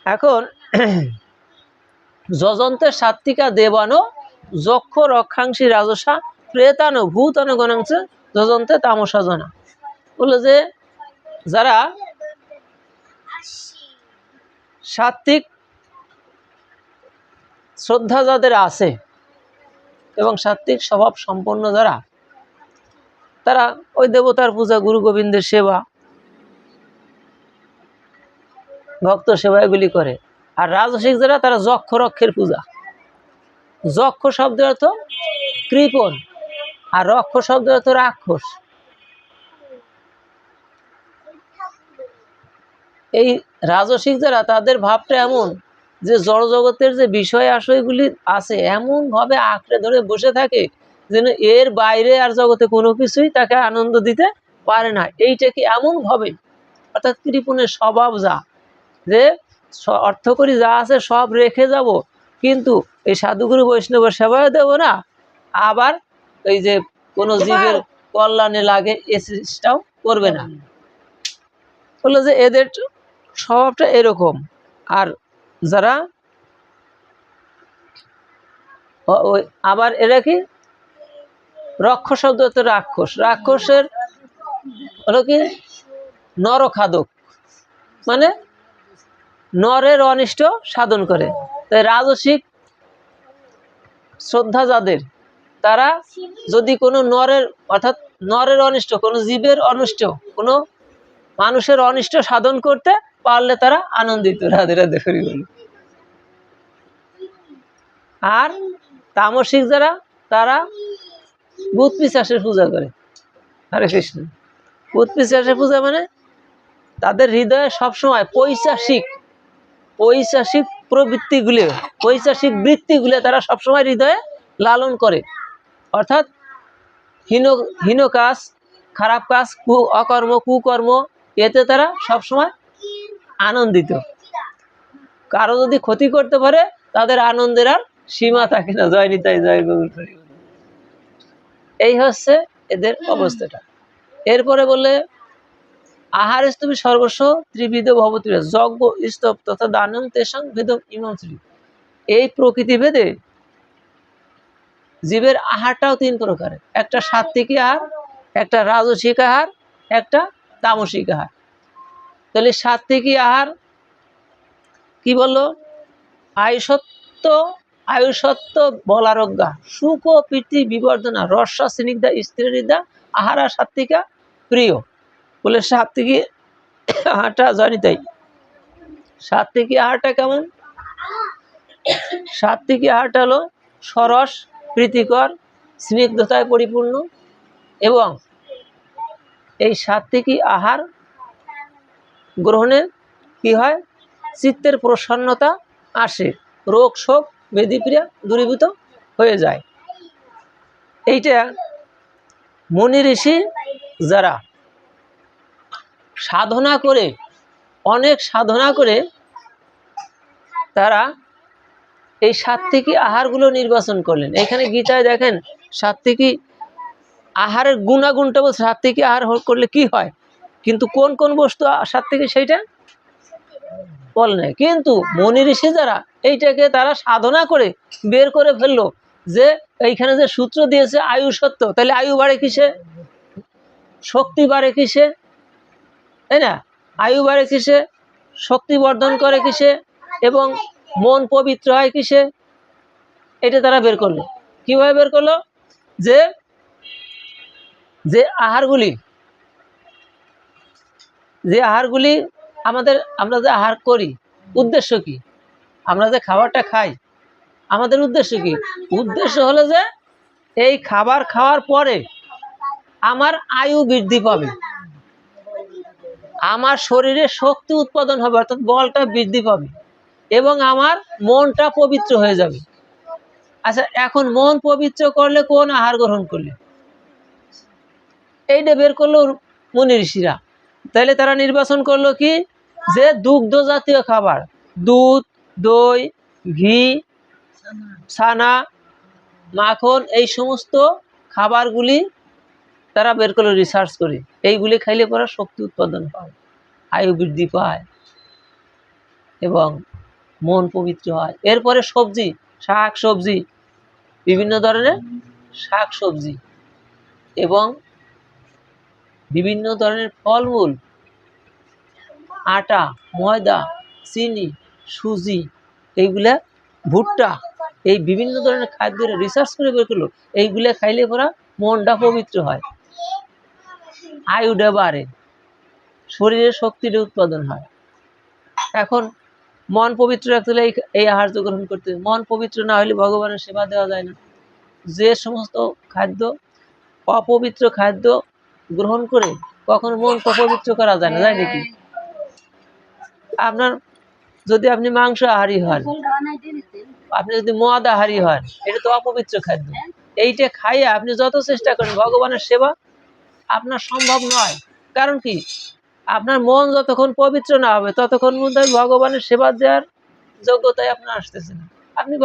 এখন যজন্তে সাত্বিকা দেবানো যক্ষ রক্ষাংশী রাজসা প্রেতানো ভূতানো গণাংশ যজন্তে তামসা জনা। বললো যে যারা সাত্বিক শ্রদ্ধা যাদের আছে এবং সাত্বিক স্বভাব সম্পন্ন যারা, তারা ওই দেবতার পূজা, গুরু গোবিন্দের সেবা, ভক্ত সেবা এগুলি করে। আর রাজসিক যারা, তারা যক্ষ রক্ষের পূজা। যক্ষ শব্দের অর্থ কৃপণ, আর রক্ষ শব্দের অর্থ রাক্ষস। এই রাজসিক যারা, তাদের ভাবটা এমন যে জড় জগতের যে বিষয় আশয়গুলি আছে এমন ভাবে আঁকড়ে ধরে বসে থাকে যেন এর বাইরে আর জগতে কোনো কিছুই তাকে আনন্দ দিতে পারে না। এইটাকে এমন ভাবে, অর্থাৎ কৃপণের স্বভাব যা, যে অর্থ করি যা আছে সব রেখে যাব, কিন্তু এই সাধুগুরু বৈষ্ণবের সেবাও দেব না, আবার এই যে কোনো জীবের কল্যাণে লাগে এ চেষ্টাও করবে না। বললো যে এদের স্বভাবটা এরকম। আর যারা আবার এরা কি রক্ষ শব্দ তো রাক্ষস, রাক্ষসের হলো কি নরখাদক, মানে নরের অনিষ্ট সাধন করে। তাই রাজসিক শ্রদ্ধা যাদের, তারা যদি কোনো নরের, অর্থাৎ নরের অনিষ্ট, কোনো জীবের অনিষ্ট, কোনো মানুষের অনিষ্ট সাধন করতে পারলে তারা আনন্দিত। রাধে রাধে হরি বল। আর তামসিক যারা, তারা ভূত পিশাচের পূজা করে। হরে কৃষ্ণ। ভূত পিশাচের পূজা মানে তাদের হৃদয়ে সবসময় পৈশাসিক প্রবৃত্তিগুলি, পৈশাসিক বৃত্তিগুলি তারা সবসময় হৃদয়ে লালন করে। অর্থাৎ হীন কাজ, খারাপ কাজ, অকর্ম, কুকর্ম, এতে তারা সবসময় আনন্দিত। কারো যদি ক্ষতি করতে পারে, তাদের আনন্দের আর সীমা থাকে না। জয় নিতাই, জয় গৌর হরি। এই হচ্ছে এদের অবস্থাটা। এরপরে বলে আহার স্তবী সর্বস্ব ত্রিবিধ ভবতী যজ্ঞ স্তব তথা দানং তেষাং ভেদম ইমাম শ্রী। এই প্রকৃতি ভেদে জীবের আহারটাও তিন প্রকারের। একটা সাত্ত্বিক আহার, একটা রাজসিক আহার, একটা তামসিক আহার। তাহলে সাত্ত্বিক আহার কি বললো? আয়ুষত্ব বলারজ্ঞা সুখ ও প্রীতি বিবর্ধনা রসা স্নিগ্ধা স্ত্রীহৃদা আহারা সাত্ত্বিকা প্রিয়। বলে সাত্ত্বিক আহারটা জানি। তাই সাত্ত্বিক আহারটা কেমন? সাত্ত্বিক আহারটা হলো সরস, প্রীতিকর, স্নিগ্ধতায় পরিপূর্ণ। এবং এই সাত্ত্বিক আহার গ্রহণে কি হয়? চিত্তের প্রসন্নতা আসে, রোগ শোক ব্যাধিপ্রিয়া দূরীভূত হয়ে যায়। এইটা মুনি ঋষি যারা সাধনা করে, অনেক সাধনা করে, তারা এই সাত্ত্বিক আহারগুলো নির্বাচন করলেন। এখানে গীতায় দেখেন সাত্ত্বিক আহারের গুণাগুণটা বলছে, সাত্ত্বিক আহার করলে কি হয়, কিন্তু কোন কোন বস্তু সাত্ত্বিক সেইটা বলে নাই। কিন্তু মুনি ঋষি যারা, এইটাকে তারা সাধনা করে বের করে ফেললো যে এইখানে যে সূত্র দিয়েছে আয়ুষত্ব, তাহলে আয়ু বাড়ে কিসে, শক্তি বাড়ে কিসে, তাই না? আয়ু বাড়ে কিসে, শক্তি বর্ধন করে কিসে, এবং মন পবিত্র হয় কিসে, এটা তারা বের করলো। কিভাবে বের করলো? যে আহারগুলি আমরা যে আহার করি, উদ্দেশ্য কি? আমরা যে খাবারটা খাই, আমাদের উদ্দেশ্য কি? উদ্দেশ্য হলো যে এই খাবার খাওয়ার পরে আমার আয়ু বৃদ্ধি পাবে, আমার শরীরে শক্তি উৎপাদন হবে, অর্থাৎ বলটা বৃদ্ধি পাবে, এবং আমার মনটা পবিত্র হয়ে যাবে। আচ্ছা, এখন মন পবিত্র করলে কোন আহার গ্রহণ করলে? এইটা বের করলো মুনি ঋষিরা। তাহলে তারা নির্বাচন করলো কি? যে দুগ্ধ জাতীয় খাবার, দুধ, দই, ঘি, ছানা, মাখন, এই সমস্ত খাবারগুলি তারা বের করলো রিসার্চ করে। এইগুলি খাইলে পরে শক্তি উৎপাদন পায়, আয়ু বৃদ্ধি পায়, এবং মন পবিত্র হয়। এরপরে সবজি, শাক সবজি, বিভিন্ন ধরনের শাক সবজি এবং বিভিন্ন ধরনের ফলমূল, আটা, ময়দা, চিনি, সুজি, এইগুলা, ভুট্টা, এই বিভিন্ন ধরনের খাদ্যের রিসার্চ করে বের করলো এইগুলা খাইলে পরা মনটা পবিত্র হয়, আয়ুটা বাড়ে, শরীরের শক্তির উৎপাদন হয়। এখন মন পবিত্র রাখতে হলে এই আহার্য গ্রহণ করতে হবে। মন পবিত্র না হলে ভগবানের সেবা দেওয়া যায় না। যে সমস্ত খাদ্য, অপবিত্র খাদ্য গ্রহণ করে কখনো মনকে পবিত্র করা যায় না, যায় নাকি? আপনার যদি আপনি মাংস আহারি হন, আপনি যদি মদ আহারি হন, এটা তো অপবিত্র খাদ্য। এইটা খাইয়ে আপনি যত চেষ্টা করেন ভগবানের সেবা আপনার সম্ভব নয়। কারণ কি, আপনার মন যতক্ষণ পবিত্র না হবে ততক্ষণ পর্যন্ত ভগবানের সেবা দেওয়ার যোগ্যতায় আপনার আসতেছে না। আপনি